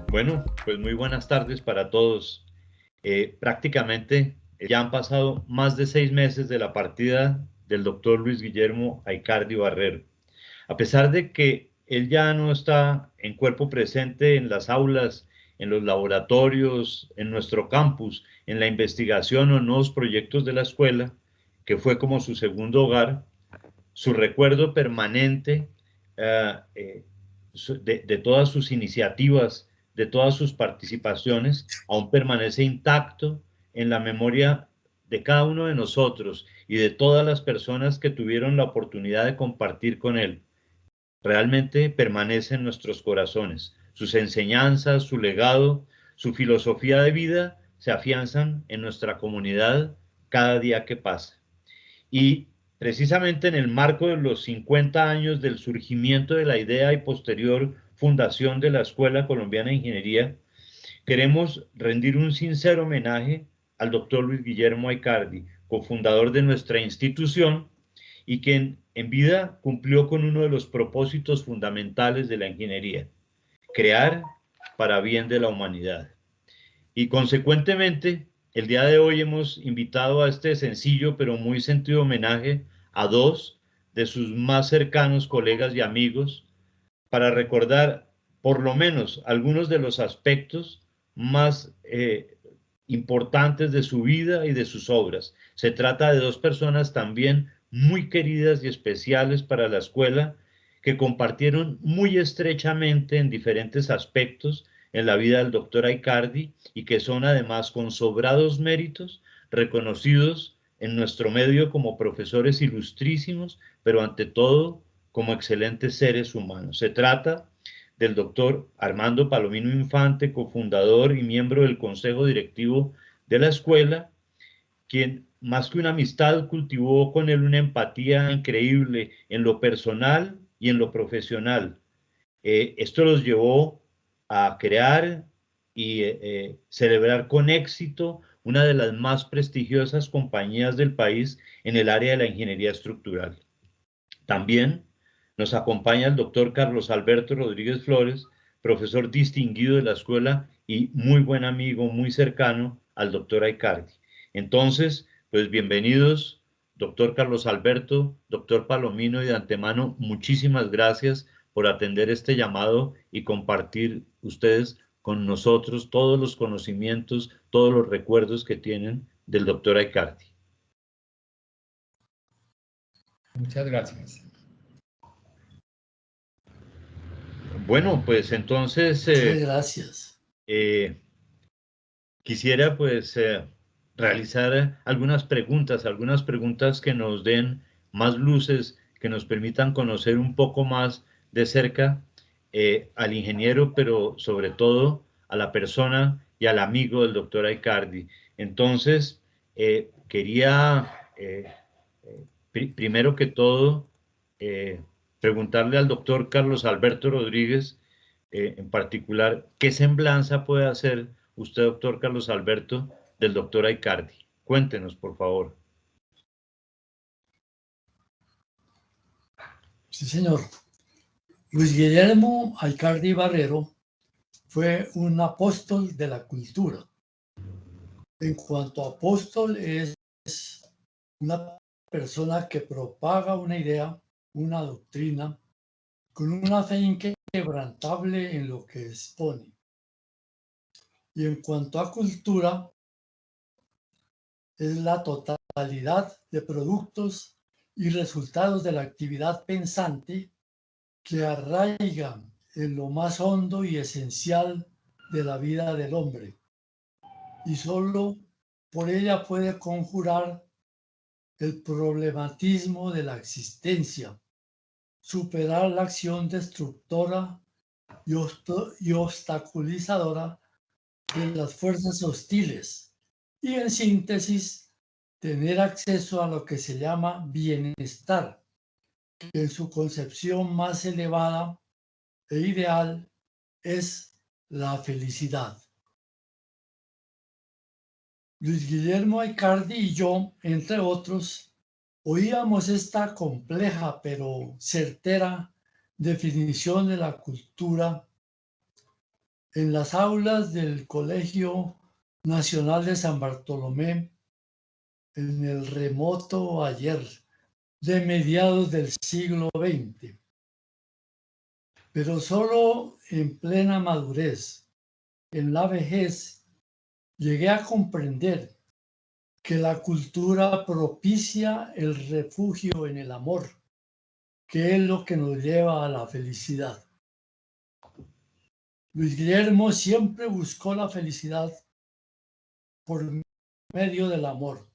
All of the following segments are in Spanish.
Bueno, pues muy buenas tardes para todos. Prácticamente ya han pasado más de 6 meses de la partida del doctor Luis Guillermo Aicardi Barrero. A pesar de que él ya no está en cuerpo presente en las aulas, en los laboratorios, en nuestro campus, en la investigación o en nuevos proyectos de la escuela, que fue como su segundo hogar, su recuerdo permanente uh, eh, de todas sus iniciativas, de todas sus participaciones, aún permanece intacto en la memoria de cada uno de nosotros y de todas las personas que tuvieron la oportunidad de compartir con él. Realmente permanece en nuestros corazones. Sus enseñanzas, su legado, su filosofía de vida se afianzan en nuestra comunidad cada día que pasa. Y precisamente en el marco de los 50 años del surgimiento de la idea y posterior fundación de la Escuela Colombiana de Ingeniería, queremos rendir un sincero homenaje al doctor Luis Guillermo Aicardi, cofundador de nuestra institución y quien en vida cumplió con uno de los propósitos fundamentales de la ingeniería: crear para bien de la humanidad. Y consecuentemente, el día de hoy hemos invitado a este sencillo pero muy sentido homenaje a dos de sus más cercanos colegas y amigos para recordar por lo menos algunos de los aspectos más importantes de su vida y de sus obras. Se trata de dos personas también muy queridas y especiales para la escuela, que compartieron muy estrechamente en diferentes aspectos en la vida del doctor Aicardi y que son además con sobrados méritos reconocidos en nuestro medio como profesores ilustrísimos, pero ante todo como excelentes seres humanos. Se trata del doctor Armando Palomino Infante, cofundador y miembro del consejo directivo de la escuela, quien más que una amistad cultivó con él una empatía increíble en lo personal y en lo profesional. Esto los llevó a crear y celebrar con éxito una de las más prestigiosas compañías del país en el área de la ingeniería estructural. También nos acompaña el doctor Carlos Alberto Rodríguez Flores, profesor distinguido de la escuela y muy buen amigo, muy cercano al doctor Aicardi. Entonces, pues bienvenidos, doctor Carlos Alberto, doctor Palomino, y de antemano, muchísimas gracias por atender este llamado y compartir ustedes con nosotros todos los conocimientos, todos los recuerdos que tienen del doctor Aicardi. Muchas gracias. Bueno, pues entonces Muchas gracias. Quisiera pues realizar algunas preguntas que nos den más luces, que nos permitan conocer un poco más de cerca al ingeniero, pero sobre todo a la persona y al amigo del doctor Aicardi. Entonces, quería primero que todo preguntarle al doctor Carlos Alberto Rodríguez, en particular, ¿qué semblanza puede hacer usted, doctor Carlos Alberto, del doctor Aicardi? Cuéntenos, por favor. Sí, señor. Luis Guillermo Aicardi Barrero fue un apóstol de la cultura. En cuanto a apóstol, es una persona que propaga una idea, una doctrina, con una fe inquebrantable en lo que expone. Y en cuanto a cultura, es la totalidad de productos y resultados de la actividad pensante que arraiga en lo más hondo y esencial de la vida del hombre, y solo por ella puede conjurar el problematismo de la existencia, superar la acción destructora y obstaculizadora de las fuerzas hostiles, y en síntesis, tener acceso a lo que se llama bienestar, que en su concepción más elevada e ideal es la felicidad. Luis Guillermo Aicardi y yo, entre otros, oíamos esta compleja pero certera definición de la cultura en las aulas del Colegio Nacional de San Bartolomé en el remoto ayer de mediados del siglo XX. Pero solo en plena madurez, en la vejez, llegué a comprender que la cultura propicia el refugio en el amor, que es lo que nos lleva a la felicidad. Luis Guillermo siempre buscó la felicidad por medio del amor.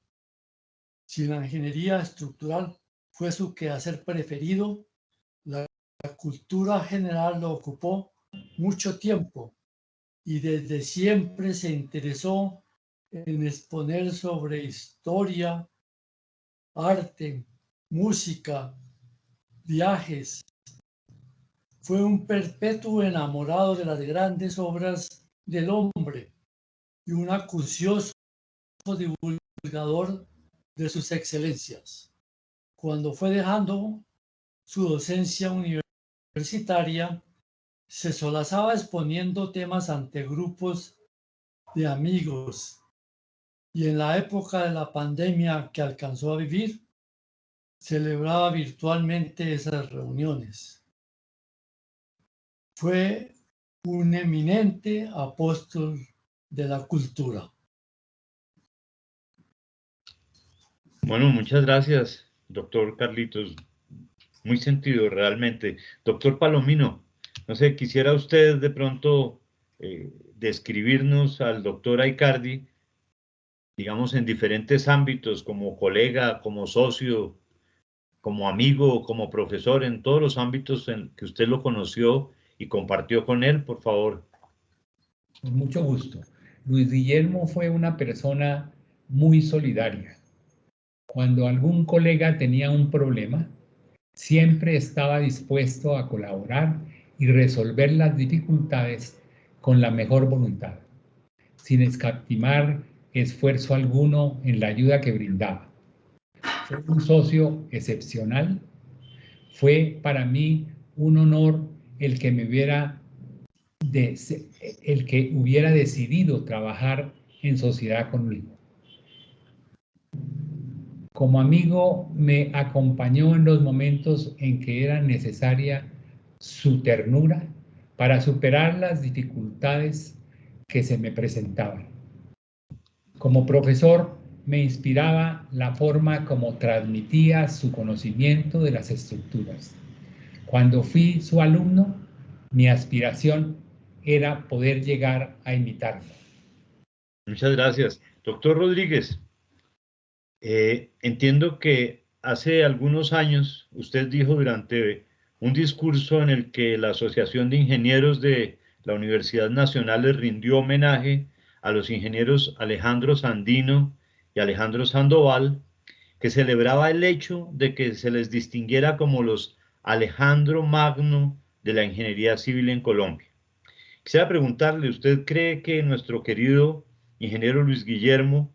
Si la ingeniería estructural fue su quehacer preferido, la cultura general lo ocupó mucho tiempo y desde siempre se interesó en exponer sobre historia, arte, música, viajes. Fue un perpetuo enamorado de las grandes obras del hombre y un acucioso divulgador de sus excelencias. Cuando fue dejando su docencia universitaria, se solazaba exponiendo temas ante grupos de amigos y en la época de la pandemia que alcanzó a vivir, celebraba virtualmente esas reuniones. Fue un eminente apóstol de la cultura. Bueno, muchas gracias, doctor Carlitos. Muy sentido realmente. Doctor Palomino, no sé, quisiera usted de pronto describirnos al doctor Aicardi, digamos, en diferentes ámbitos, como colega, como socio, como amigo, como profesor, en todos los ámbitos en que usted lo conoció y compartió con él, por favor. Con mucho gusto. Luis Guillermo fue una persona muy solidaria. Cuando algún colega tenía un problema, siempre estaba dispuesto a colaborar y resolver las dificultades con la mejor voluntad, sin escatimar esfuerzo alguno en la ayuda que brindaba. Fue un socio excepcional. Fue para mí un honor el que hubiera decidido trabajar en sociedad conmigo. Como amigo me acompañó en los momentos en que era necesaria su ternura para superar las dificultades que se me presentaban. Como profesor me inspiraba la forma como transmitía su conocimiento de las estructuras. Cuando fui su alumno, mi aspiración era poder llegar a imitarlo. Muchas gracias. Doctor Rodríguez, entiendo que hace algunos años usted dijo durante un discurso en el que la Asociación de Ingenieros de la Universidad Nacional les rindió homenaje a los ingenieros Alejandro Sandino y Alejandro Sandoval, que celebraba el hecho de que se les distinguiera como los Alejandro Magno de la ingeniería civil en Colombia. Quisiera preguntarle, ¿usted cree que nuestro querido ingeniero Luis Guillermo,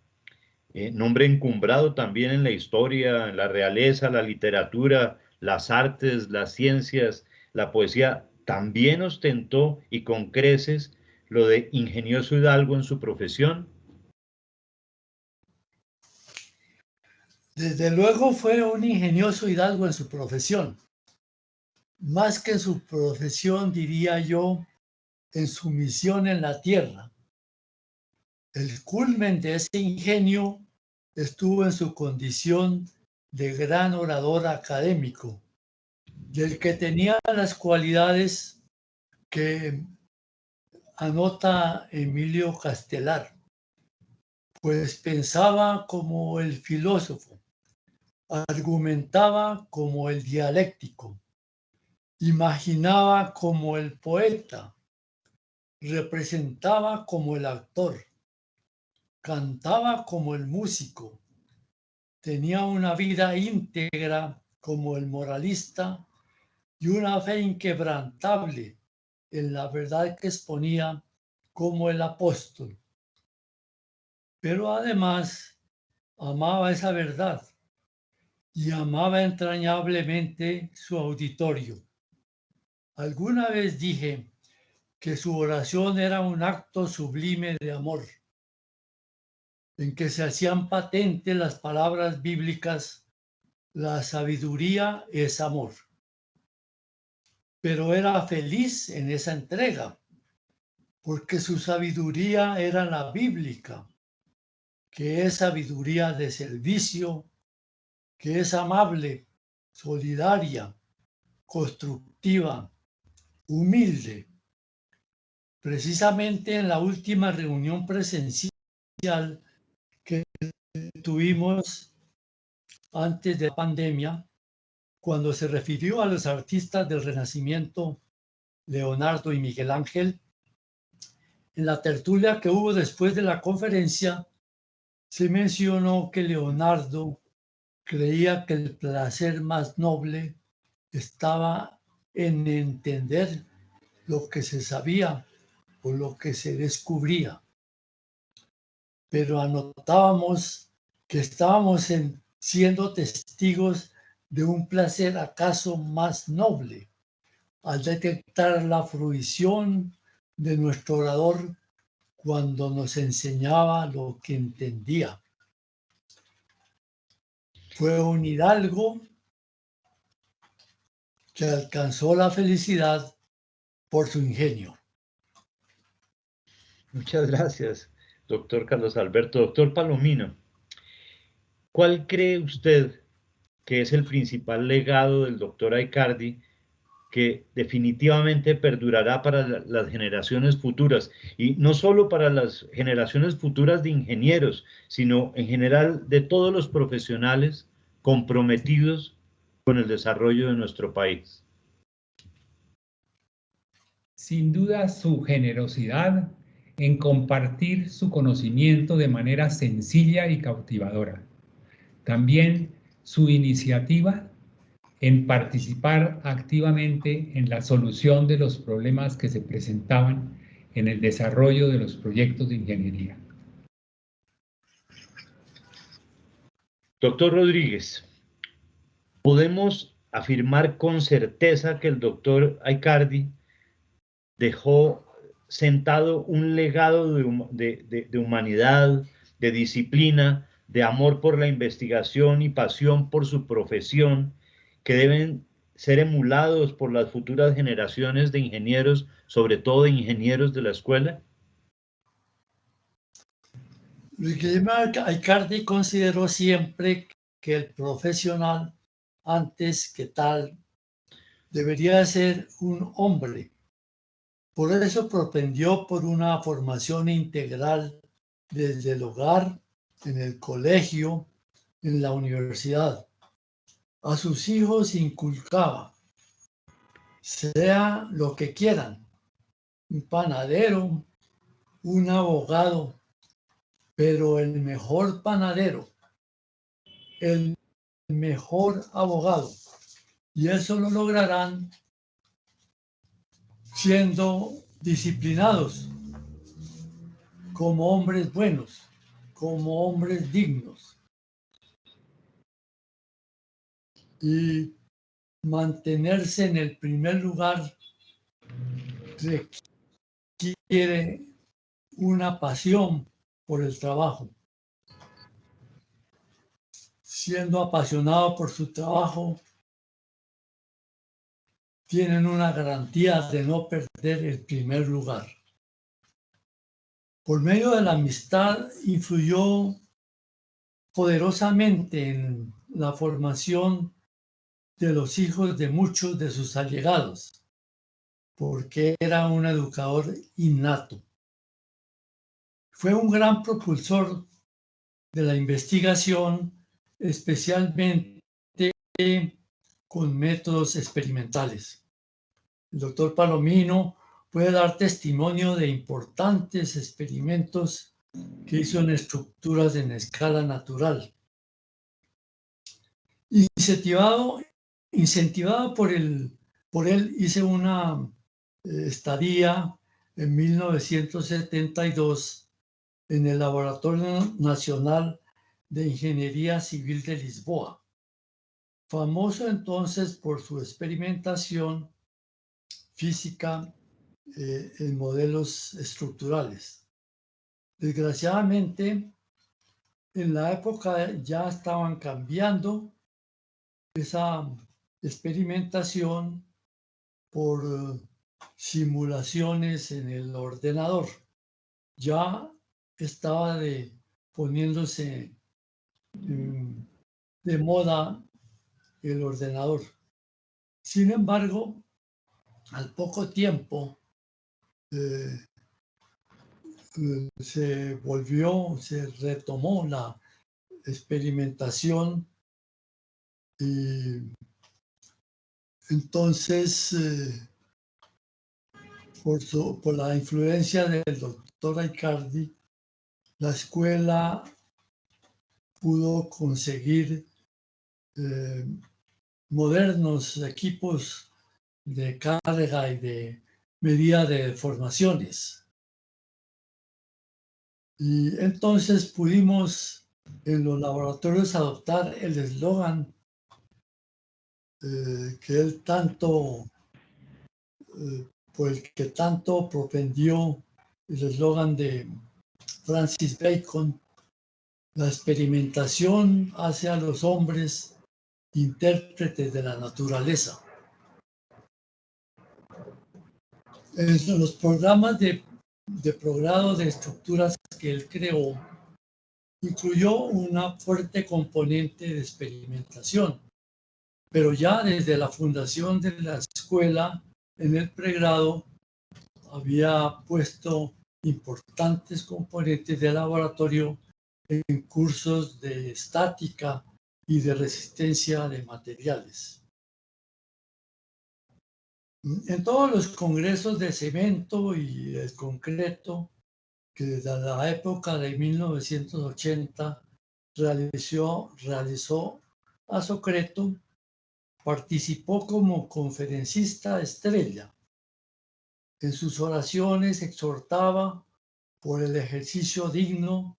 nombre encumbrado también en la historia, en la realeza, la literatura, las artes, las ciencias, la poesía, también ostentó y con creces lo de ingenioso hidalgo en su profesión? Desde luego fue un ingenioso hidalgo en su profesión. Más que en su profesión, diría yo, en su misión en la tierra. El culmen de ese ingenio estuvo en su condición de gran orador académico, del que tenía las cualidades que anota Emilio Castelar, pues pensaba como el filósofo, argumentaba como el dialéctico, imaginaba como el poeta, representaba como el actor, cantaba como el músico, tenía una vida íntegra como el moralista y una fe inquebrantable en la verdad que exponía como el apóstol. Pero además amaba esa verdad y amaba entrañablemente su auditorio. Alguna vez dije que su oración era un acto sublime de amor, en que se hacían patentes las palabras bíblicas: la sabiduría es amor. Pero era feliz en esa entrega, porque su sabiduría era la bíblica, que es sabiduría de servicio, que es amable, solidaria, constructiva, humilde. Precisamente en la última reunión presencial que tuvimos antes de la pandemia, cuando se refirió a los artistas del Renacimiento, Leonardo y Miguel Ángel, en la tertulia que hubo después de la conferencia, se mencionó que Leonardo creía que el placer más noble estaba en entender lo que se sabía o lo que se descubría. Pero anotábamos que estábamos siendo testigos de un placer acaso más noble, al detectar la fruición de nuestro orador cuando nos enseñaba lo que entendía. Fue un hidalgo que alcanzó la felicidad por su ingenio. Muchas gracias, doctor Carlos Alberto. Doctor Palomino, ¿cuál cree usted que es el principal legado del doctor Aicardi que definitivamente perdurará para las generaciones futuras? Y no solo para las generaciones futuras de ingenieros, sino en general de todos los profesionales comprometidos con el desarrollo de nuestro país. Sin duda, su generosidad en compartir su conocimiento de manera sencilla y cautivadora. También su iniciativa en participar activamente en la solución de los problemas que se presentaban en el desarrollo de los proyectos de ingeniería. Doctor Rodríguez, podemos afirmar con certeza que el doctor Aicardi dejó sentado un legado de humanidad, de disciplina, de amor por la investigación y pasión por su profesión, que deben ser emulados por las futuras generaciones de ingenieros, sobre todo de ingenieros de la escuela? Luis Guillermo Aicardi consideró siempre que el profesional, antes que tal, debería ser un hombre. Por eso propendió por una formación integral desde el hogar, en el colegio, en la universidad. A sus hijos inculcaba: sea lo que quieran, un panadero, un abogado, pero el mejor panadero, el mejor abogado. Y eso lo lograrán siendo disciplinados, como hombres buenos, como hombres dignos. Y mantenerse en el primer lugar requiere una pasión por el trabajo. Siendo apasionado por su trabajo, tienen una garantía de no perder el primer lugar. Por medio de la amistad influyó poderosamente en la formación de los hijos de muchos de sus allegados, porque era un educador innato. Fue un gran propulsor de la investigación, especialmente con métodos experimentales. El doctor Palomino puede dar testimonio de importantes experimentos que hizo en estructuras en escala natural. Incentivado por él, hice una estadía en 1972 en el Laboratorio Nacional de Ingeniería Civil de Lisboa, famoso entonces por su experimentación física en modelos estructurales. Desgraciadamente, en la época ya estaban cambiando esa experimentación por simulaciones en el ordenador. Ya estaba poniéndose de moda el ordenador. Sin embargo, al poco tiempo se retomó la experimentación y entonces por la influencia del doctor Aicardi, la escuela pudo conseguir modernos equipos de carga y de medida de deformaciones. Y entonces pudimos en los laboratorios adoptar el eslogan que él tanto, por el que tanto propendió, el eslogan de Francis Bacon: la experimentación hace a los hombres intérpretes de la naturaleza. En los programas de progrado de estructuras que él creó, incluyó una fuerte componente de experimentación, pero ya desde la fundación de la escuela en el pregrado había puesto importantes componentes de laboratorio en cursos de estática y de resistencia de materiales. En todos los congresos de cemento y el concreto que desde la época de 1980 realizó Asocreto, participó como conferencista estrella. En sus oraciones exhortaba por el ejercicio digno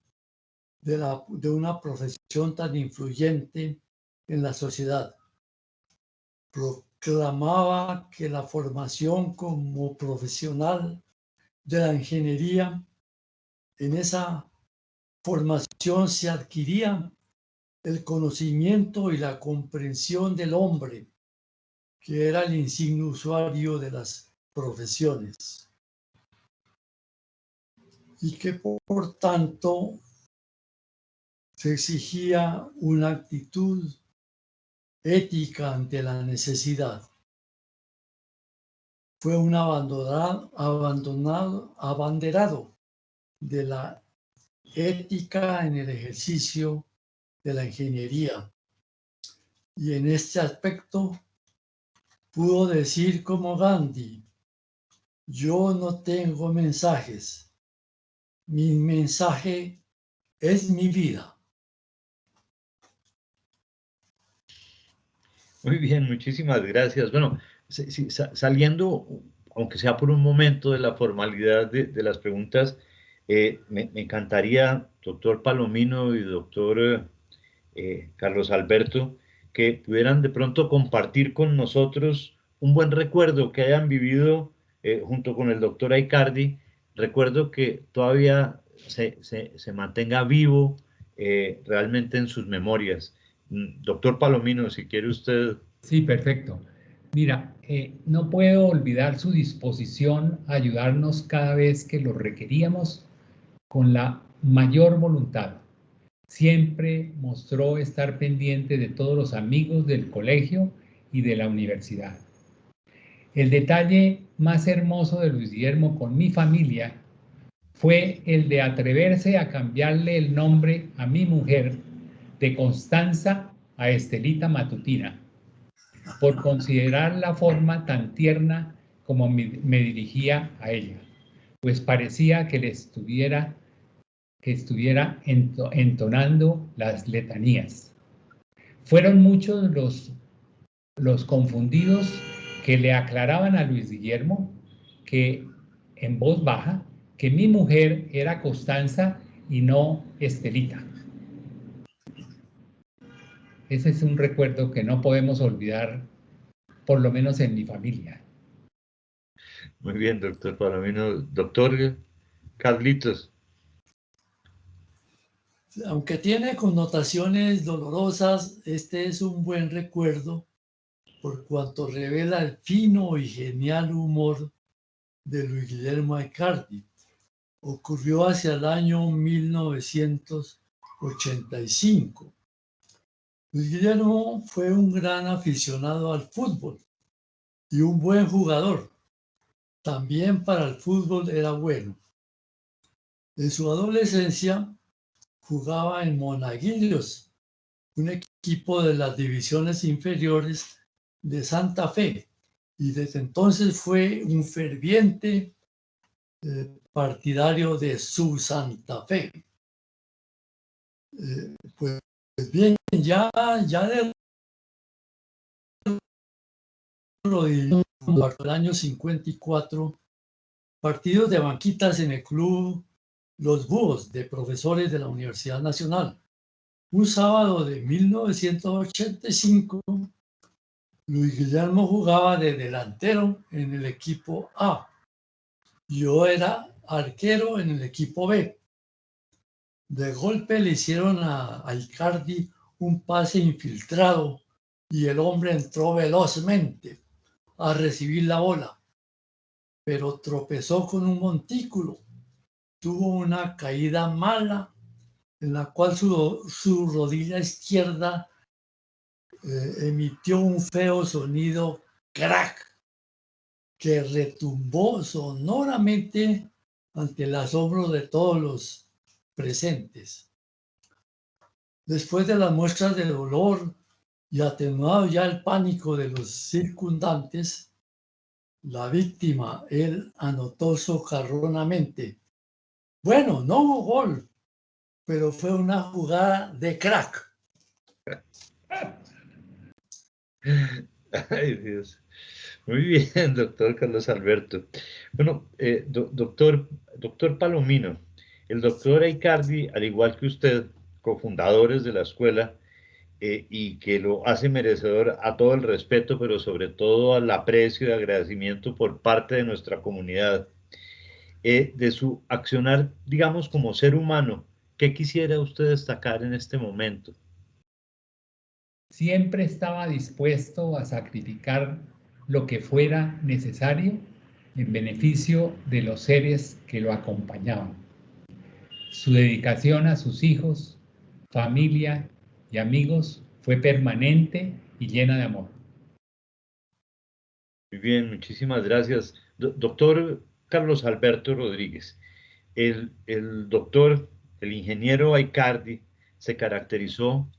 de una profesión tan influyente en la sociedad. Proclamaba que la formación como profesional de la ingeniería, en esa formación se adquiría el conocimiento y la comprensión del hombre, que era el insignia usuario de las profesiones, y que por tanto se exigía una actitud ética ante la necesidad. Fue un abanderado de la ética en el ejercicio de la ingeniería. Y en este aspecto pudo decir como Gandhi: yo no tengo mensajes, mi mensaje es mi vida. Muy bien, muchísimas gracias. Bueno, saliendo, aunque sea por un momento, de la formalidad de las preguntas, me encantaría, doctor Palomino y doctor Carlos Alberto, que pudieran de pronto compartir con nosotros un buen recuerdo que hayan vivido junto con el doctor Aicardi, recuerdo que todavía se mantenga vivo realmente en sus memorias. Doctor Palomino, si quiere usted. Sí, perfecto. Mira, no puedo olvidar su disposición a ayudarnos cada vez que lo requeríamos con la mayor voluntad. Siempre mostró estar pendiente de todos los amigos del colegio y de la universidad. El detalle más hermoso de Luis Guillermo con mi familia fue el de atreverse a cambiarle el nombre a mi mujer de Constanza a Estelita Matutina, por considerar la forma tan tierna como me dirigía a ella, pues parecía que estuviera entonando las letanías. Fueron muchos los confundidos que le aclaraban a Luis Guillermo que, en voz baja, que mi mujer era Constanza y no Estelita. Ese es un recuerdo que no podemos olvidar, por lo menos en mi familia. Muy bien, doctor Palomino. Doctor Carlitos. Aunque tiene connotaciones dolorosas, este es un buen recuerdo por cuanto revela el fino y genial humor de Luis Guillermo Aicardi. Ocurrió hacia el año 1985. Luis Guillermo fue un gran aficionado al fútbol y un buen jugador. También para el fútbol era bueno. En su adolescencia jugaba en Monaguillos, un equipo de las divisiones inferiores de Santa Fe, y desde entonces fue un ferviente partidario de su Santa Fe. Pues bien, ya de rodillas, el año 54, partidos de banquitas en el club Los Búhos de profesores de la Universidad Nacional. Un sábado de 1985, Luis Guillermo jugaba de delantero en el equipo A. Yo era arquero en el equipo B. De golpe le hicieron a Aicardi un pase infiltrado y el hombre entró velozmente a recibir la bola, pero tropezó con un montículo. Tuvo una caída mala en la cual su rodilla izquierda emitió un feo sonido crack que retumbó sonoramente ante el asombro de todos los presentes. Después de las muestras de dolor y atenuado ya el pánico de los circundantes, la víctima, él anotó socarronamente: bueno, no hubo gol, pero fue una jugada de crack. Ay, Dios. Muy bien, doctor Carlos Alberto. Bueno, doctor Palomino, el doctor Aicardi, al igual que usted, cofundadores de la escuela, y que lo hace merecedor a todo el respeto, pero sobre todo al aprecio y agradecimiento por parte de nuestra comunidad, de su accionar, digamos, como ser humano. ¿Qué quisiera usted destacar en este momento? Siempre estaba dispuesto a sacrificar lo que fuera necesario en beneficio de los seres que lo acompañaban. Su dedicación a sus hijos, familia y amigos fue permanente y llena de amor. Muy bien, muchísimas gracias. Doctor Carlos Alberto Rodríguez, el ingeniero Aicardi se caracterizó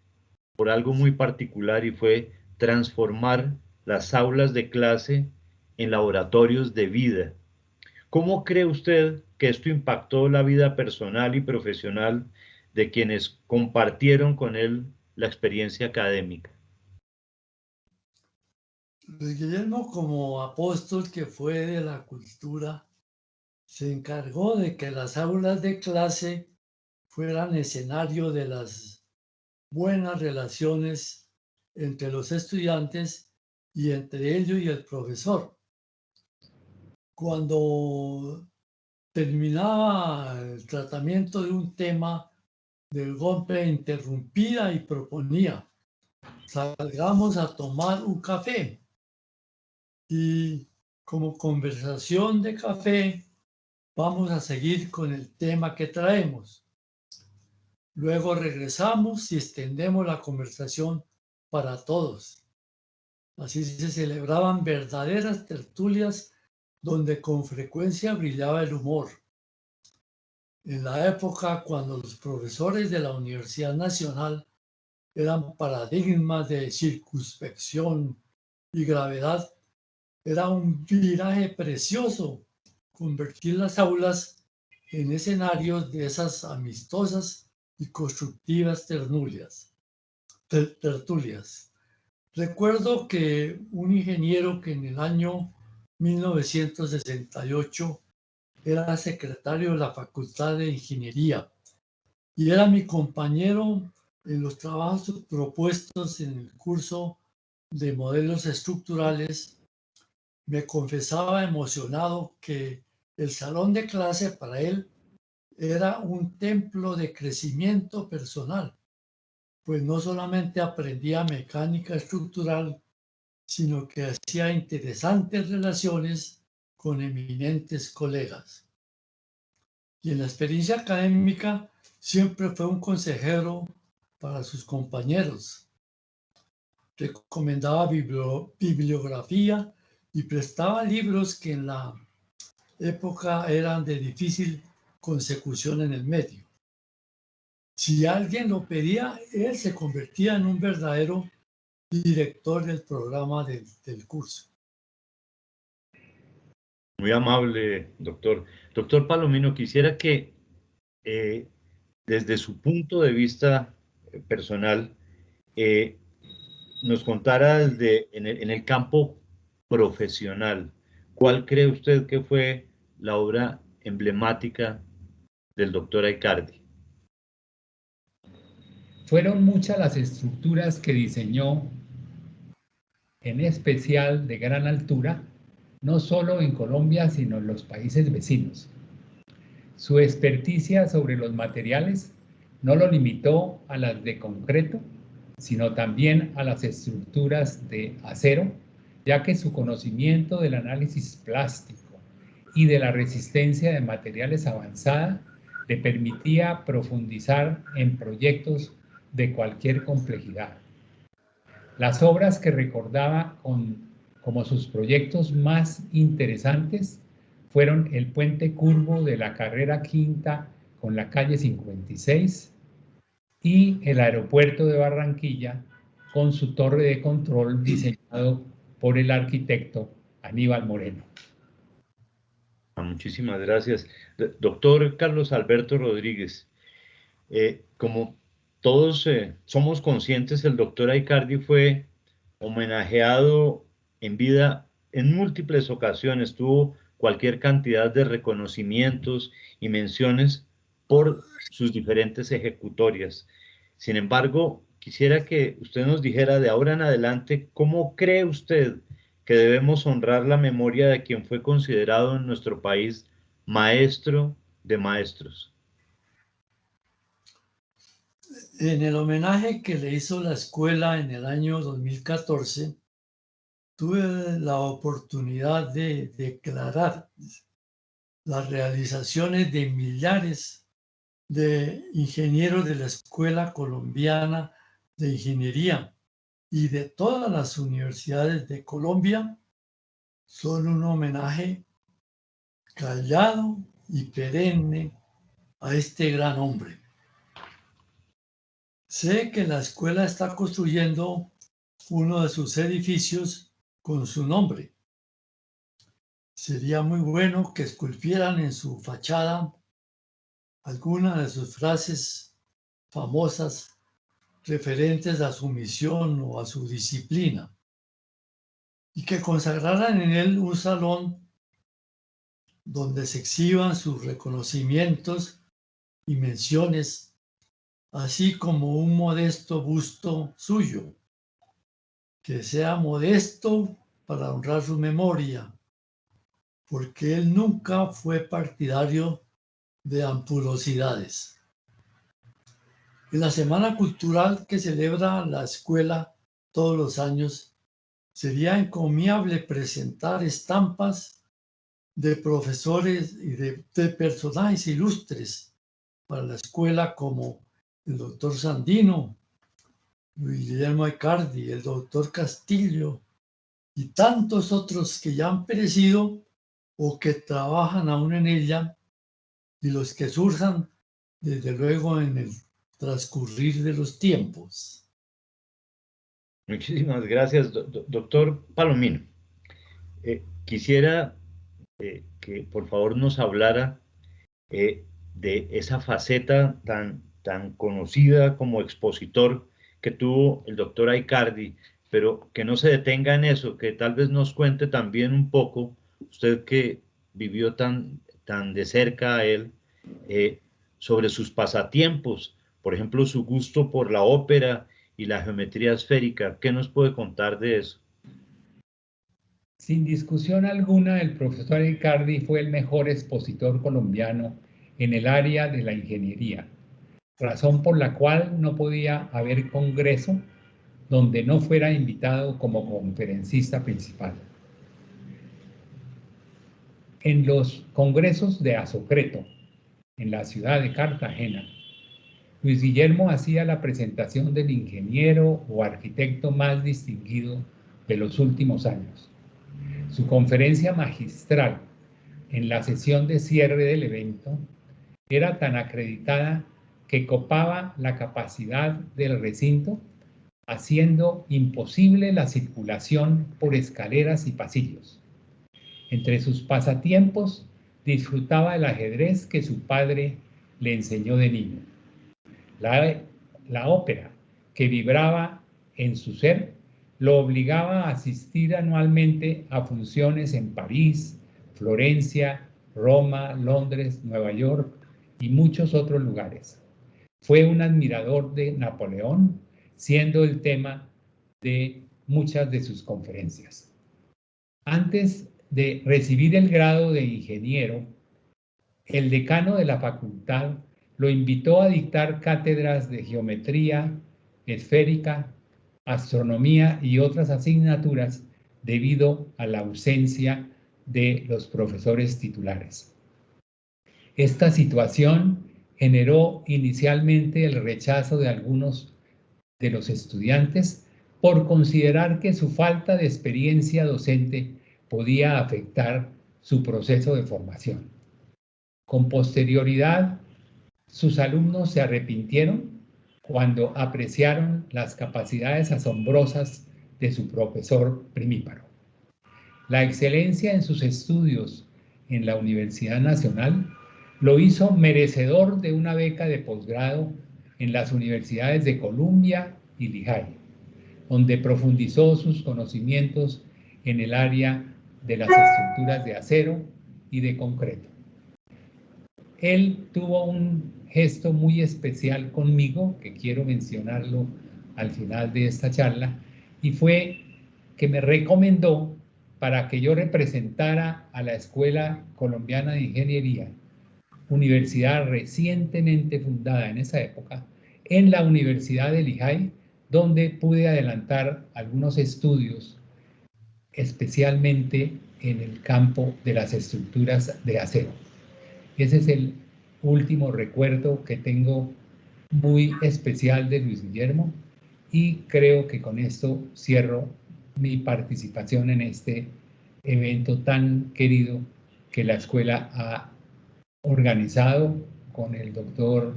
por algo muy particular y fue transformar las aulas de clase en laboratorios de vida. ¿Cómo cree usted que esto impactó la vida personal y profesional de quienes compartieron con él la experiencia académica? Luis Guillermo, como apóstol que fue de la cultura, se encargó de que las aulas de clase fueran escenario de las buenas relaciones entre los estudiantes y entre ellos y el profesor. Cuando terminaba el tratamiento de un tema, del golpe interrumpía y proponía: salgamos a tomar un café. Y como conversación de café, vamos a seguir con el tema que traemos. Luego regresamos y extendemos la conversación para todos. Así se celebraban verdaderas tertulias donde con frecuencia brillaba el humor. En la época cuando los profesores de la Universidad Nacional eran paradigmas de circunspección y gravedad, era un viraje precioso convertir las aulas en escenarios de esas amistosas y constructivas tertulias. Recuerdo que un ingeniero que en el año 1968 era secretario de la Facultad de Ingeniería y era mi compañero en los trabajos propuestos en el curso de modelos estructurales, me confesaba emocionado que el salón de clase para él era un templo de crecimiento personal, pues no solamente aprendía mecánica estructural, sino que hacía interesantes relaciones con eminentes colegas. Y en la experiencia académica siempre fue un consejero para sus compañeros. Recomendaba bibliografía y prestaba libros que en la época eran de difícil consecución en el medio. Si alguien lo pedía, él se convertía en un verdadero director del programa del curso. Muy amable, doctor. Doctor Palomino, quisiera que desde su punto de vista personal nos contara en el campo profesional, ¿cuál cree usted que fue la obra emblemática del doctor Aicardi? Fueron muchas las estructuras que diseñó, en especial de gran altura, no solo en Colombia, sino en los países vecinos. Su experticia sobre los materiales no lo limitó a las de concreto, sino también a las estructuras de acero, ya que su conocimiento del análisis plástico y de la resistencia de materiales avanzada le permitía profundizar en proyectos de cualquier complejidad. Las obras que recordaba como sus proyectos más interesantes fueron el puente curvo de la carrera quinta con la calle 56 y el aeropuerto de Barranquilla con su torre de control diseñado por el arquitecto Aníbal Moreno. Muchísimas gracias. Doctor Carlos Alberto Rodríguez, como todos somos conscientes, el doctor Aicardi fue homenajeado en vida en múltiples ocasiones, tuvo cualquier cantidad de reconocimientos y menciones por sus diferentes ejecutorias. Sin embargo, quisiera que usted nos dijera de ahora en adelante, ¿cómo cree usted que debemos honrar la memoria de quien fue considerado en nuestro país maestro de maestros? En el homenaje que le hizo la escuela en el año 2014, tuve la oportunidad de declarar las realizaciones de millares de ingenieros de la Escuela Colombiana de Ingeniería y de todas las universidades de Colombia. Son un homenaje callado y perenne a este gran hombre. Sé que la escuela está construyendo uno de sus edificios con su nombre. Sería muy bueno que esculpieran en su fachada algunas de sus frases famosas referentes a su misión o a su disciplina y que consagraran en él un salón donde se exhiban sus reconocimientos y menciones, así como un modesto busto suyo, que sea modesto para honrar su memoria, porque él nunca fue partidario de ampulosidades. En la Semana Cultural que celebra la escuela todos los años, sería encomiable presentar estampas de profesores y de personajes ilustres para la escuela como el doctor Sandino, Luis Guillermo Aicardi, el doctor Castillo y tantos otros que ya han perecido o que trabajan aún en ella y los que surjan desde luego en el transcurrir de los tiempos. Muchísimas gracias, doctor Palomino. Quisiera que por favor nos hablara de esa faceta tan conocida como expositor que tuvo el doctor Aicardi, pero que no se detenga en eso, que tal vez nos cuente también un poco, usted que vivió tan de cerca a él, sobre sus pasatiempos, por ejemplo, su gusto por la ópera y la geometría esférica. ¿Qué nos puede contar de eso? Sin discusión alguna, el profesor Icardi fue el mejor expositor colombiano en el área de la ingeniería, razón por la cual no podía haber congreso donde no fuera invitado como conferencista principal. En los congresos de Asocreto, en la ciudad de Cartagena, Luis Guillermo hacía la presentación del ingeniero o arquitecto más distinguido de los últimos años. Su conferencia magistral en la sesión de cierre del evento era tan acreditada que copaba la capacidad del recinto, haciendo imposible la circulación por escaleras y pasillos. Entre sus pasatiempos, disfrutaba el ajedrez que su padre le enseñó de niño. La ópera, que vibraba en su ser, lo obligaba a asistir anualmente a funciones en París, Florencia, Roma, Londres, Nueva York y muchos otros lugares. Fue un admirador de Napoleón, siendo el tema de muchas de sus conferencias. Antes de recibir el grado de ingeniero, el decano de la facultad lo invitó a dictar cátedras de geometría esférica, astronomía y otras asignaturas debido a la ausencia de los profesores titulares. Esta situación generó inicialmente el rechazo de algunos de los estudiantes por considerar que su falta de experiencia docente podía afectar su proceso de formación. Con posterioridad, sus alumnos se arrepintieron cuando apreciaron las capacidades asombrosas de su profesor primíparo. La excelencia en sus estudios en la Universidad Nacional lo hizo merecedor de una beca de posgrado en las universidades de Columbia y Lehigh, donde profundizó sus conocimientos en el área de las estructuras de acero y de concreto. Él tuvo un gesto muy especial conmigo, que quiero mencionarlo al final de esta charla, y fue que me recomendó para que yo representara a la Escuela Colombiana de Ingeniería, universidad recientemente fundada en esa época, en la Universidad de Lehigh, donde pude adelantar algunos estudios, especialmente en el campo de las estructuras de acero. Ese es el último recuerdo que tengo muy especial de Luis Guillermo y creo que con esto cierro mi participación en este evento tan querido que la escuela ha organizado con el doctor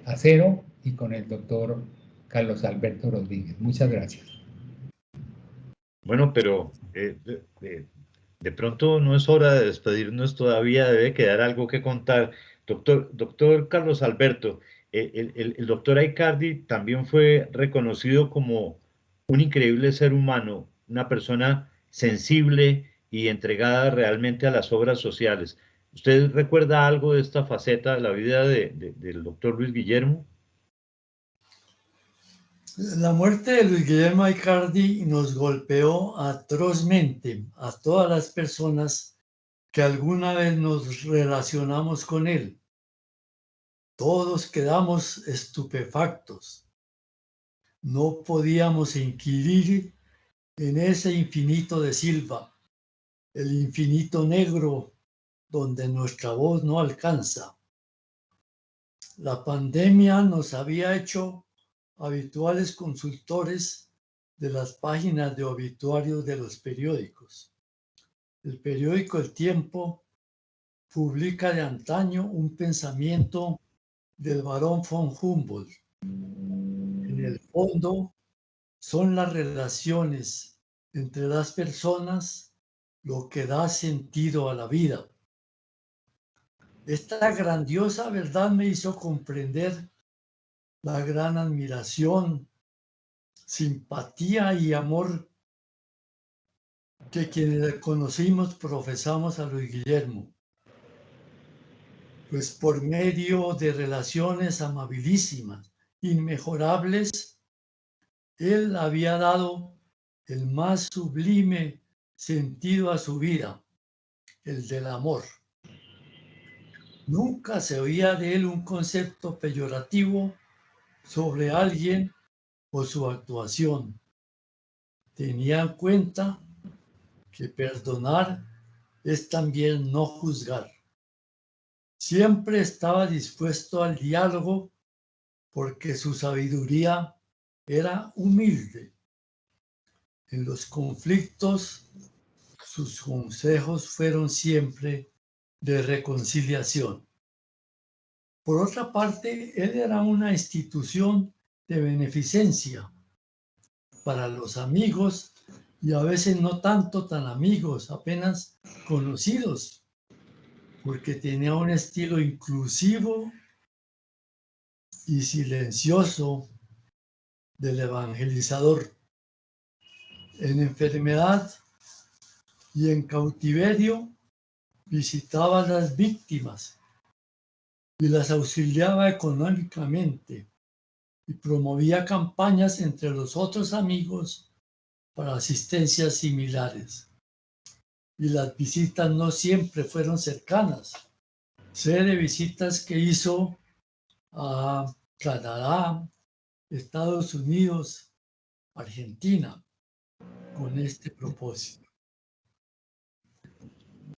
Acero y con el doctor Carlos Alberto Rodríguez. Muchas gracias. Bueno, pero de pronto no es hora de despedirnos todavía, debe quedar algo que contar. Doctor Carlos Alberto, el doctor Aicardi también fue reconocido como un increíble ser humano, una persona sensible y entregada realmente a las obras sociales. ¿Usted recuerda algo de esta faceta de la vida del doctor Luis Guillermo? La muerte de Luis Guillermo Aicardi nos golpeó atrozmente a todas las personas que alguna vez nos relacionamos con él. Todos quedamos estupefactos. No podíamos inquirir en ese infinito de Silva, el infinito negro donde nuestra voz no alcanza. La pandemia nos había hecho habituales consultores de las páginas de obituarios de los periódicos. El periódico El Tiempo publica de antaño un pensamiento del barón von Humboldt. En el fondo, son las relaciones entre las personas lo que da sentido a la vida. Esta grandiosa verdad me hizo comprender la gran admiración, simpatía y amor que quienes conocimos profesamos a Luis Guillermo, pues por medio de relaciones amabilísimas, inmejorables, él había dado el más sublime sentido a su vida, el del amor. Nunca se oía de él un concepto peyorativo sobre alguien o su actuación. Tenía en cuenta que perdonar es también no juzgar. Siempre estaba dispuesto al diálogo porque su sabiduría era humilde. En los conflictos, sus consejos fueron siempre de reconciliación. Por otra parte, él era una institución de beneficencia para los amigos y a veces no tanto tan amigos, apenas conocidos, porque tenía un estilo inclusivo y silencioso del evangelizador. En enfermedad y en cautiverio visitaba a las víctimas y las auxiliaba económicamente y promovía campañas entre los otros amigos para asistencias similares. Y las visitas no siempre fueron cercanas. Sé de visitas que hizo a Canadá, Estados Unidos, Argentina, con este propósito.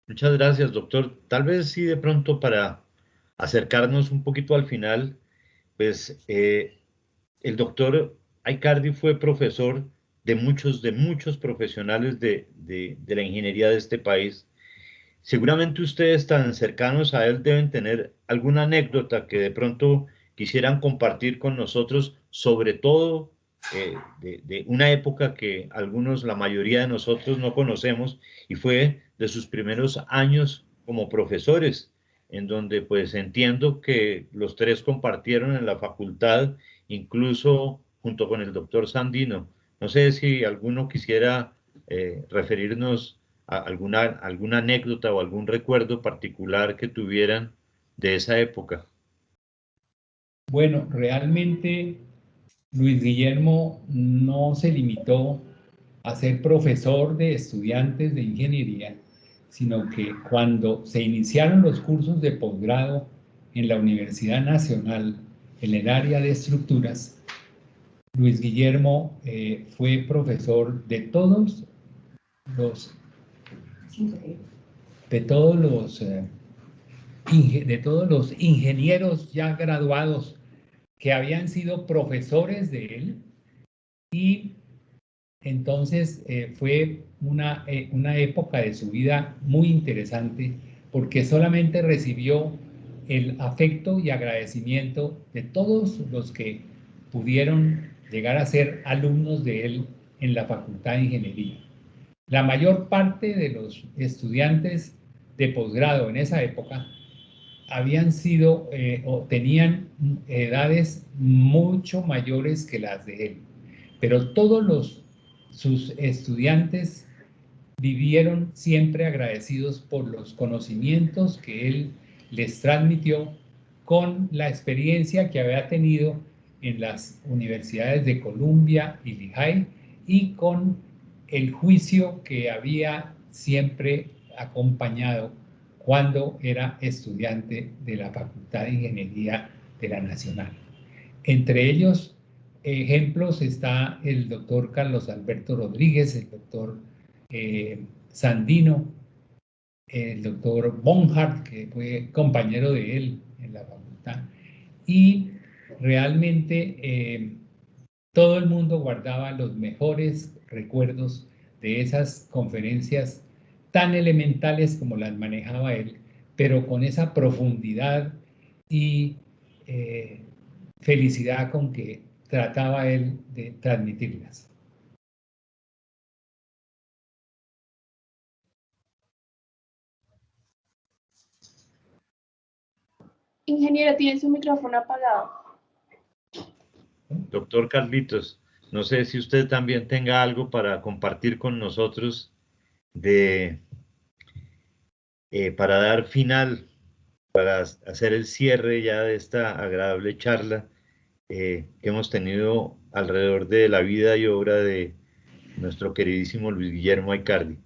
Muchas gracias, doctor. Tal vez sí, de pronto para acercarnos un poquito al final, pues el doctor Aicardi fue profesor de muchos profesionales de la ingeniería de este país. Seguramente ustedes tan cercanos a él deben tener alguna anécdota que de pronto quisieran compartir con nosotros, sobre todo de una época que algunos, la mayoría de nosotros no conocemos, y fue de sus primeros años como profesores, en donde pues entiendo que los tres compartieron en la facultad, incluso junto con el doctor Sandino. No sé si alguno quisiera referirnos alguna anécdota o algún recuerdo particular que tuvieran de esa época. Bueno, realmente Luis Guillermo no se limitó a ser profesor de estudiantes de ingeniería, sino que cuando se iniciaron los cursos de posgrado en la Universidad Nacional en el área de estructuras, Luis Guillermo fue profesor de todos los de todos los de todos los ingenieros ya graduados que habían sido profesores de él, y entonces fue una época de su vida muy interesante porque solamente recibió el afecto y agradecimiento de todos los que pudieron llegar a ser alumnos de él en la Facultad de Ingeniería. La mayor parte de los estudiantes de posgrado en esa época habían sido o tenían edades mucho mayores que las de él, pero todos sus estudiantes vivieron siempre agradecidos por los conocimientos que él les transmitió con la experiencia que había tenido en las universidades de Columbia y Lehigh y con el juicio que había siempre acompañado cuando era estudiante de la Facultad de Ingeniería de la Nacional. Entre ellos, ejemplos está el doctor Carlos Alberto Rodríguez, el doctor Sandino, el doctor Bonhart, que fue compañero de él en la facultad, y realmente todo el mundo guardaba los mejores recuerdos de esas conferencias tan elementales como las manejaba él, pero con esa profundidad y felicidad con que trataba él de transmitirlas. Ingeniero, tiene su micrófono apagado. Doctor Carlitos, no sé si usted también tenga algo para compartir con nosotros para dar final, para hacer el cierre ya de esta agradable charla que hemos tenido alrededor de la vida y obra de nuestro queridísimo Luis Guillermo Aicardi.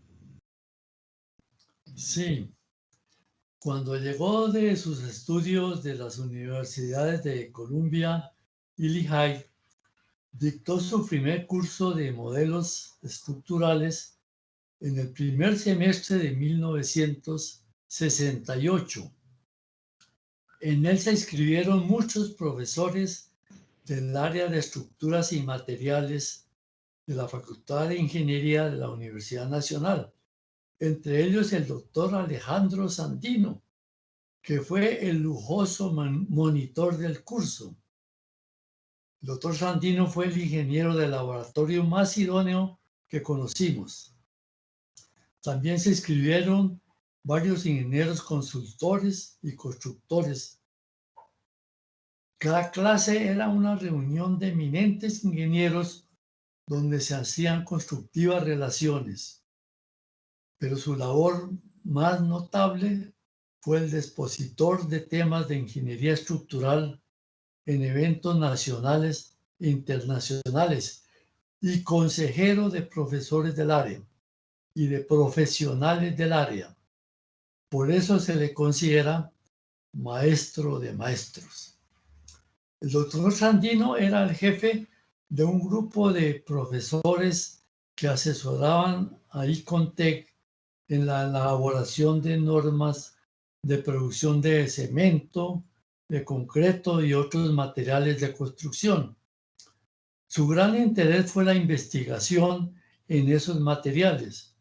Sí, cuando llegó de sus estudios de las universidades de Columbia y Lehigh, dictó su primer curso de modelos estructurales en el primer semestre de 1968. En él se inscribieron muchos profesores del área de estructuras y materiales de la Facultad de Ingeniería de la Universidad Nacional, entre ellos el doctor Alejandro Sandino, que fue el lujoso monitor del curso. El doctor Sandino fue el ingeniero de laboratorio más idóneo que conocimos. También se inscribieron varios ingenieros consultores y constructores. Cada clase era una reunión de eminentes ingenieros donde se hacían constructivas relaciones, pero su labor más notable fue el de expositor de temas de ingeniería estructural en eventos nacionales e internacionales y consejero de profesores del área y de profesionales del área. Por eso se le considera maestro de maestros. El doctor Sandino era el jefe de un grupo de profesores que asesoraban a Icontec en la elaboración de normas de producción de cemento, de concreto y otros materiales de construcción. Su gran interés fue la investigación en esos materiales.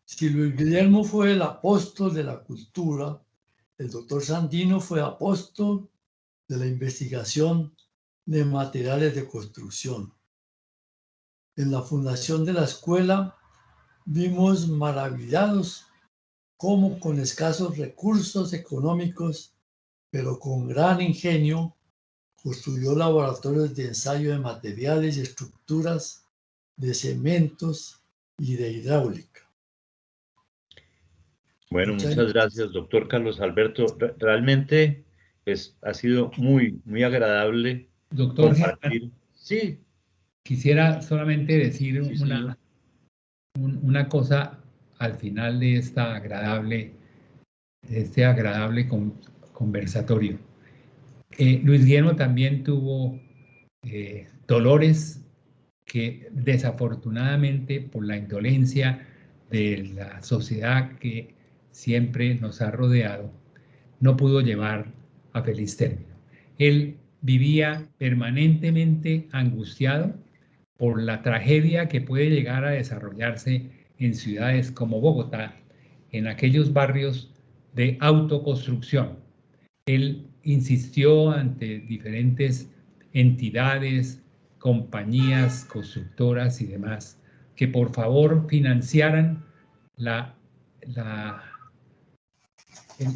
Si Luis Guillermo fue el apóstol de la cultura, el doctor Sandino fue apóstol de la investigación de materiales de construcción. En la fundación de la escuela vimos maravillados cómo con escasos recursos económicos, pero con gran ingenio, construyó laboratorios de ensayo de materiales y estructuras, de cementos y de hidráulica. Bueno, muchas gracias, doctor Carlos Alberto. Realmente, pues, ha sido muy, muy agradable Doctor compartir. Sí. Quisiera solamente decir Sí, una cosa al final de este agradable conversatorio. Luis Guillermo también tuvo dolores que desafortunadamente por la indolencia de la sociedad que siempre nos ha rodeado, no pudo llevar a feliz término. Él vivía permanentemente angustiado por la tragedia que puede llegar a desarrollarse en ciudades como Bogotá, en aquellos barrios de autoconstrucción. Él insistió ante diferentes entidades, compañías, constructoras y demás, que por favor financiaran el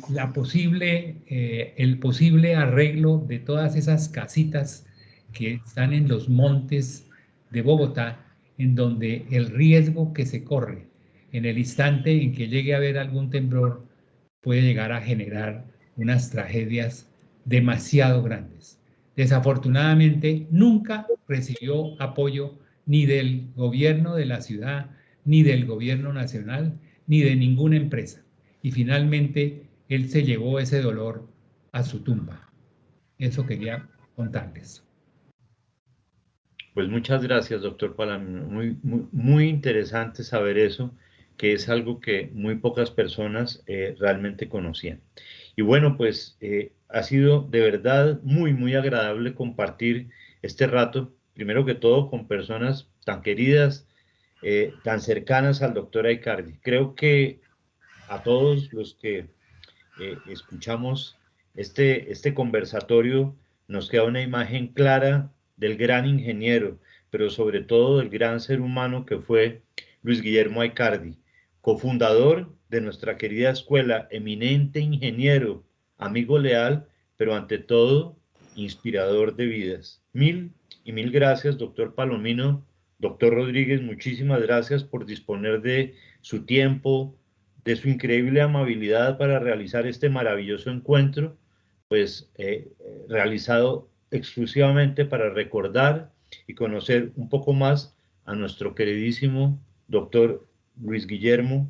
posible arreglo de todas esas casitas que están en los montes de Bogotá, en donde el riesgo que se corre en el instante en que llegue a haber algún temblor puede llegar a generar unas tragedias demasiado grandes. Desafortunadamente, nunca recibió apoyo ni del gobierno de la ciudad, ni del gobierno nacional, ni de ninguna empresa. Y finalmente, él se llevó ese dolor a su tumba. Eso quería contarles. Pues muchas gracias, doctor Palamino. Muy, muy, muy interesante saber eso, que es algo que muy pocas personas realmente conocían. Y bueno, pues ha sido de verdad muy, muy agradable compartir este rato, primero que todo con personas tan queridas, tan cercanas al doctor Aicardi. Creo que a todos los que escuchamos este conversatorio, nos queda una imagen clara del gran ingeniero, pero sobre todo del gran ser humano que fue Luis Guillermo Aicardi, cofundador de nuestra querida escuela, eminente ingeniero, amigo leal, pero ante todo inspirador de vidas. Mil y mil gracias, doctor Palomino. Doctor Rodríguez, muchísimas gracias por disponer de su tiempo, de su increíble amabilidad para realizar este maravilloso encuentro, pues realizado exclusivamente para recordar y conocer un poco más a nuestro queridísimo doctor Luis Guillermo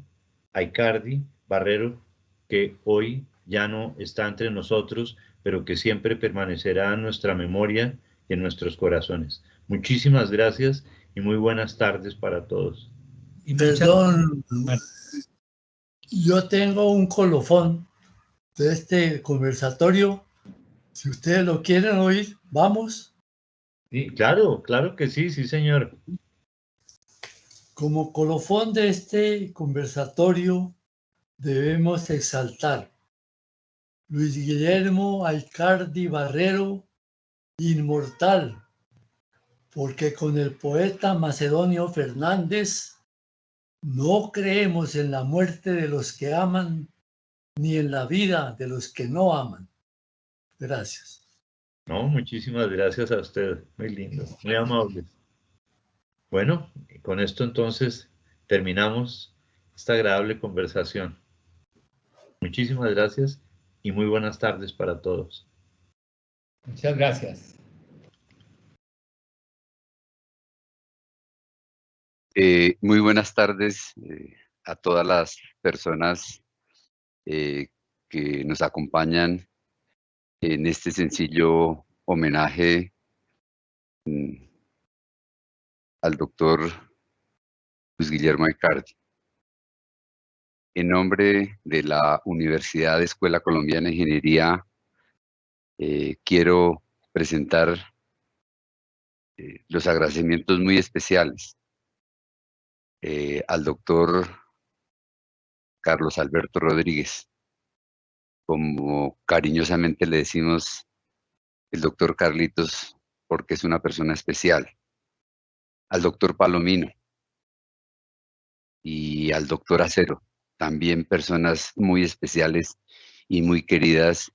Aicardi Barrero, que hoy ya no está entre nosotros, pero que siempre permanecerá en nuestra memoria y en nuestros corazones. Muchísimas gracias y muy buenas tardes para todos. Perdón, yo tengo un colofón de este conversatorio. Si ustedes lo quieren oír, vamos. Sí, claro, claro que sí, sí, señor. Como colofón de este conversatorio, debemos exaltar Luis Guillermo Aicardi Barrero, inmortal, porque con el poeta Macedonio Fernández no creemos en la muerte de los que aman, ni en la vida de los que no aman. Gracias. No, muchísimas gracias a usted, muy lindo, muy amable. Bueno, con esto entonces terminamos esta agradable conversación. Muchísimas gracias y muy buenas tardes para todos. Muchas gracias. Muy buenas tardes a todas las personas que nos acompañan en este sencillo homenaje al doctor Luis Guillermo Aicardi. En nombre de la Universidad Escuela Colombiana de Ingeniería, quiero presentar los agradecimientos muy especiales al doctor Carlos Alberto Rodríguez, como cariñosamente le decimos el doctor Carlitos, porque es una persona especial, al doctor Palomino y al doctor Acero, también personas muy especiales y muy queridas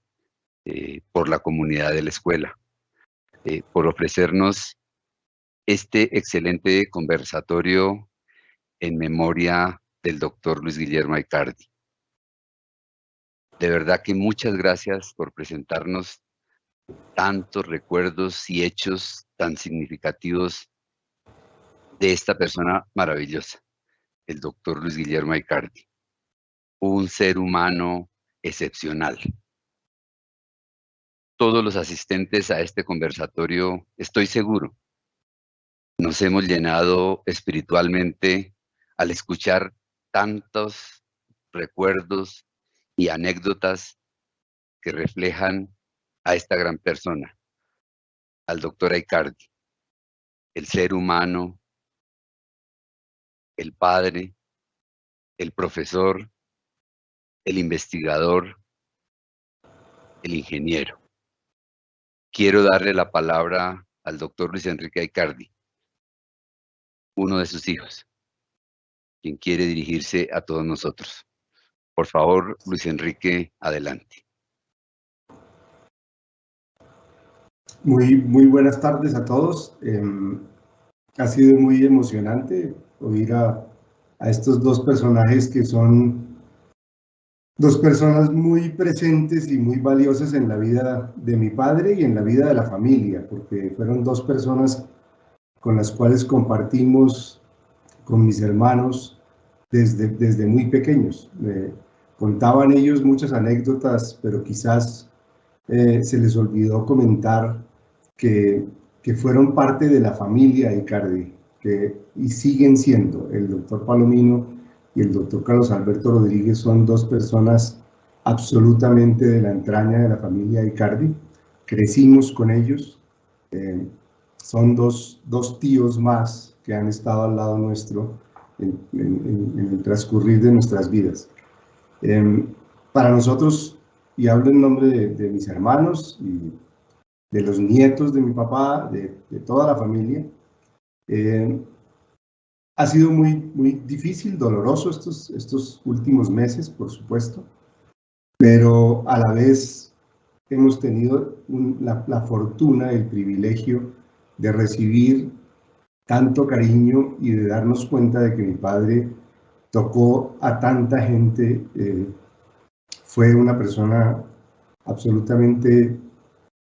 por la comunidad de la escuela, por ofrecernos este excelente conversatorio en memoria del doctor Luis Guillermo Aicardi. De verdad que muchas gracias por presentarnos tantos recuerdos y hechos tan significativos de esta persona maravillosa, el doctor Luis Guillermo Aicardi, un ser humano excepcional. Todos los asistentes a este conversatorio, estoy seguro, nos hemos llenado espiritualmente al escuchar tantos recuerdos y anécdotas que reflejan a esta gran persona, al doctor Aicardi, el ser humano, el padre, el profesor, el investigador, el ingeniero. Quiero darle la palabra al doctor Luis Enrique Aicardi, uno de sus hijos, quien quiere dirigirse a todos nosotros. Por favor, Luis Enrique, adelante. Muy buenas tardes a todos. Ha sido muy emocionante oír a estos dos personajes que son dos personas muy presentes y muy valiosas en la vida de mi padre y en la vida de la familia, porque fueron dos personas con las cuales compartimos con mis hermanos desde muy pequeños. Contaban ellos muchas anécdotas, pero quizás se les olvidó comentar que fueron parte de la familia Aicardi, y siguen siendo. El doctor Palomino y el doctor Carlos Alberto Rodríguez son dos personas absolutamente de la entraña de la familia Aicardi. Crecimos con ellos. Son dos tíos más que han estado al lado nuestro en el transcurrir de nuestras vidas. Para nosotros, y hablo en nombre de mis hermanos y de los nietos de mi papá, de toda la familia, ha sido muy difícil, doloroso estos últimos meses, por supuesto, pero a la vez hemos tenido la fortuna, el privilegio de recibir tanto cariño y de darnos cuenta de que mi padre tocó a tanta gente. Fue una persona absolutamente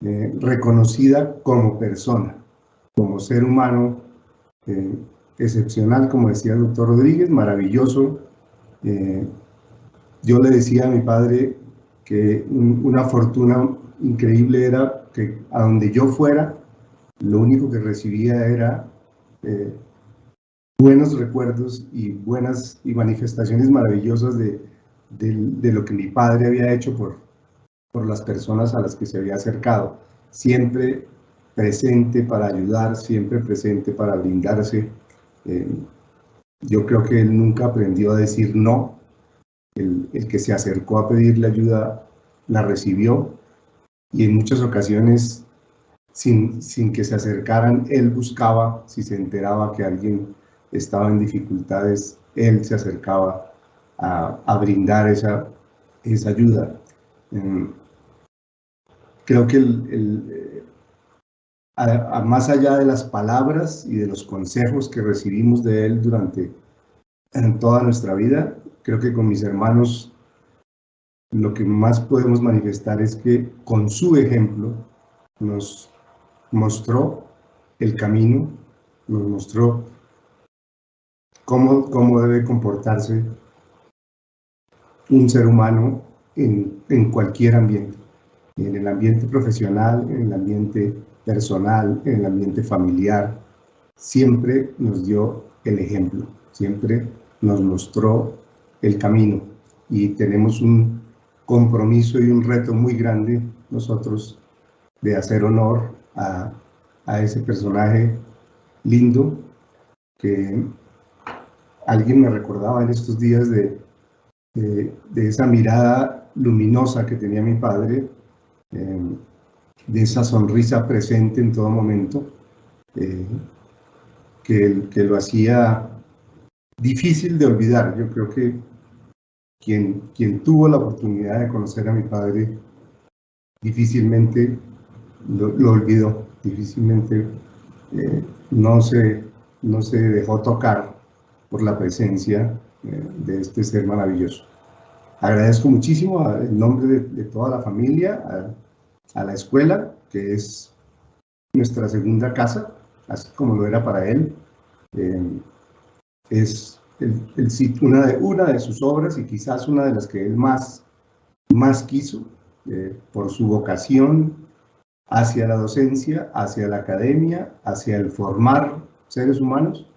reconocida como persona, como ser humano, excepcional, como decía el doctor Rodríguez, maravilloso, Yo le decía a mi padre que una fortuna increíble era que a donde yo fuera, lo único que recibía era buenos recuerdos y buenas y manifestaciones maravillosas de lo que mi padre había hecho por las personas a las que se había acercado. Siempre presente para ayudar, siempre presente para brindarse. Yo creo que él nunca aprendió a decir no. El que se acercó a pedirle ayuda la recibió, y en muchas ocasiones, sin que se acercaran, él buscaba, si se enteraba que alguien estaba en dificultades, él se acercaba a brindar esa ayuda. Creo que más allá de las palabras y de los consejos que recibimos de él durante toda nuestra vida, creo que con mis hermanos lo que más podemos manifestar es que con su ejemplo nos mostró el camino, nos mostró cómo debe comportarse un ser humano en cualquier ambiente, en el ambiente profesional, en el ambiente personal, en el ambiente familiar. Siempre nos dio el ejemplo, siempre nos mostró el camino, y tenemos un compromiso y un reto muy grande nosotros de hacer honor a ese personaje lindo que alguien me recordaba en estos días de esa mirada luminosa que tenía mi padre, de esa sonrisa presente en todo momento, que lo hacía difícil de olvidar. Yo creo que quien tuvo la oportunidad de conocer a mi padre difícilmente lo olvidó, difícilmente no se dejó tocar por la presencia de este ser maravilloso. Agradezco muchísimo en nombre de toda la familia a la escuela, que es nuestra segunda casa, así como lo era para él. Es una de sus obras, y quizás una de las que él más quiso, por su vocación hacia la docencia, hacia la academia, hacia el formar seres humanos.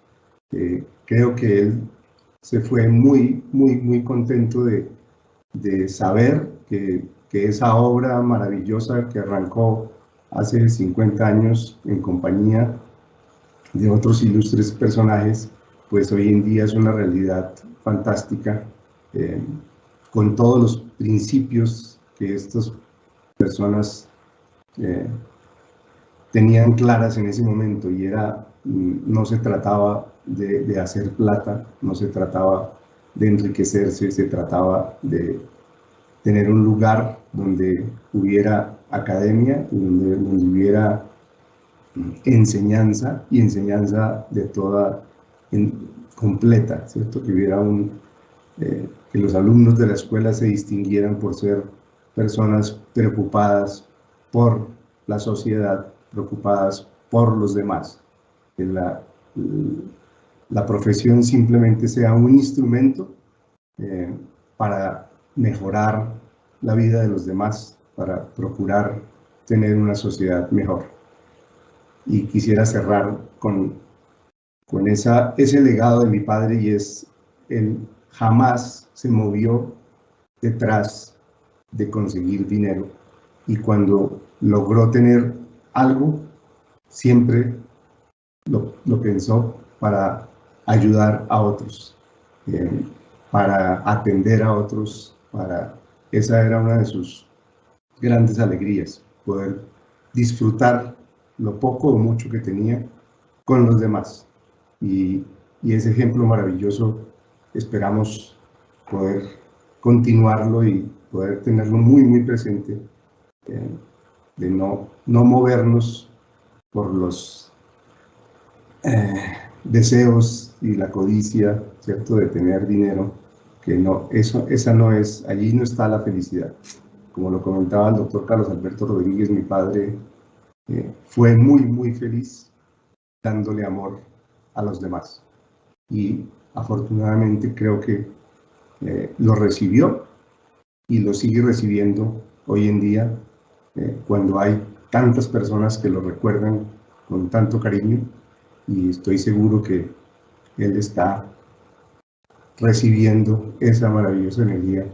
Creo que él se fue muy contento de saber que esa obra maravillosa que arrancó hace 50 años en compañía de otros ilustres personajes, pues hoy en día es una realidad fantástica, con todos los principios que estas personas tenían claras en ese momento, y no se trataba de hacer plata, no se trataba de enriquecerse, se trataba de tener un lugar donde hubiera academia, donde hubiera enseñanza, y enseñanza de toda completa, ¿cierto? Que hubiera que los alumnos de la escuela se distinguieran por ser personas preocupadas por la sociedad, preocupadas por los demás, que la profesión simplemente sea un instrumento para mejorar la vida de los demás, para procurar tener una sociedad mejor. Y quisiera cerrar con ese legado de mi padre, y es: él jamás se movió detrás de conseguir dinero, y cuando logró tener algo, siempre lo pensó para ayudar a otros, para atender a otros. Esa era una de sus grandes alegrías, poder disfrutar lo poco o mucho que tenía con los demás. Y ese ejemplo maravilloso esperamos poder continuarlo y poder tenerlo muy presente, de no movernos por los deseos y la codicia, ¿cierto?, de tener dinero, que no, esa no es, allí no está la felicidad. Como lo comentaba el doctor Carlos Alberto Rodríguez, mi padre fue muy feliz dándole amor a los demás, y afortunadamente creo que lo recibió y lo sigue recibiendo hoy en día cuando hay tantas personas que lo recuerdan con tanto cariño, y estoy seguro que él está recibiendo esa maravillosa energía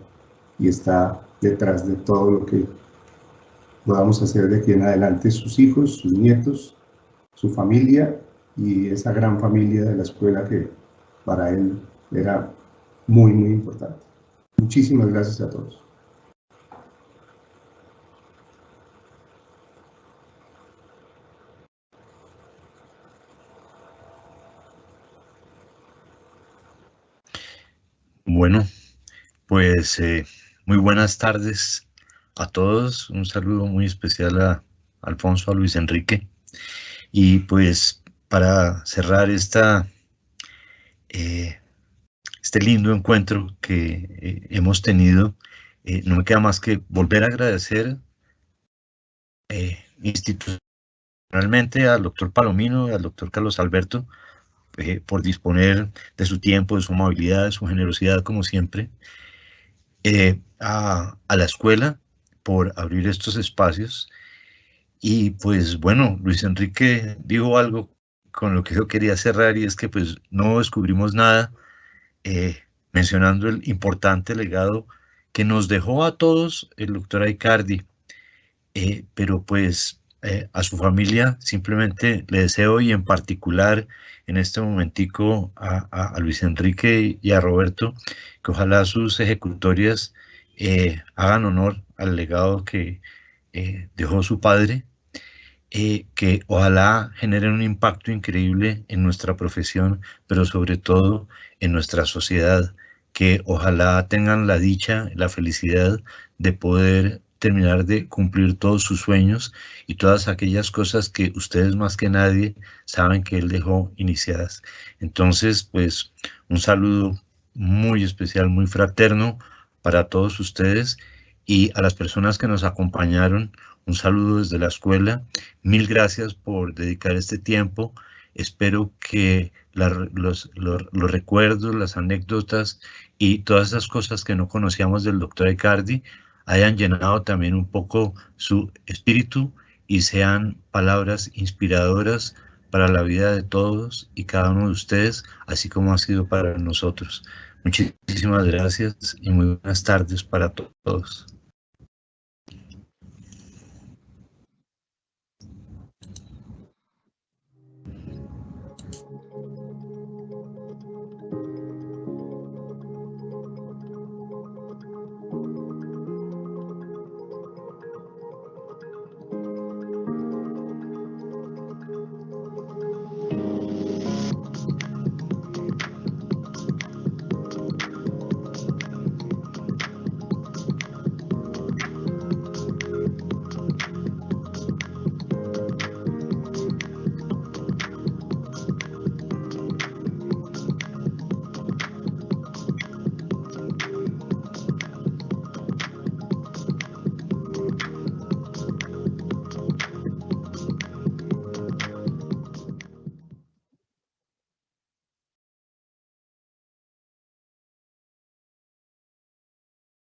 y está detrás de todo lo que podamos hacer de aquí en adelante, sus hijos, sus nietos, su familia y esa gran familia de la escuela que para él era muy, muy importante. Muchísimas gracias a todos. Bueno, pues muy buenas tardes a todos. Un saludo muy especial a Alfonso, a Luis Enrique. Y pues para cerrar este lindo encuentro que hemos tenido, no me queda más que volver a agradecer institucionalmente al doctor Palomino y al doctor Carlos Alberto por disponer de su tiempo, de su amabilidad, de su generosidad, como siempre, a la escuela por abrir estos espacios. Y pues bueno, Luis Enrique dijo algo con lo que yo quería cerrar, y es que pues no descubrimos nada mencionando el importante legado que nos dejó a todos el doctor Aicardi, pero pues a su familia simplemente le deseo, y en particular en este momentico a Luis Enrique y a Roberto, que ojalá sus ejecutorias hagan honor al legado que dejó su padre, que ojalá generen un impacto increíble en nuestra profesión, pero sobre todo en nuestra sociedad, que ojalá tengan la dicha, la felicidad de poder terminar de cumplir todos sus sueños y todas aquellas cosas que ustedes más que nadie saben que él dejó iniciadas. Entonces, pues, un saludo muy especial, muy fraterno para todos ustedes, y a las personas que nos acompañaron, un saludo desde la escuela. Mil gracias por dedicar este tiempo. Espero que los recuerdos, las anécdotas y todas esas cosas que no conocíamos del doctor Aicardi hayan llenado también un poco su espíritu y sean palabras inspiradoras para la vida de todos y cada uno de ustedes, así como ha sido para nosotros. Muchísimas gracias y muy buenas tardes para todos.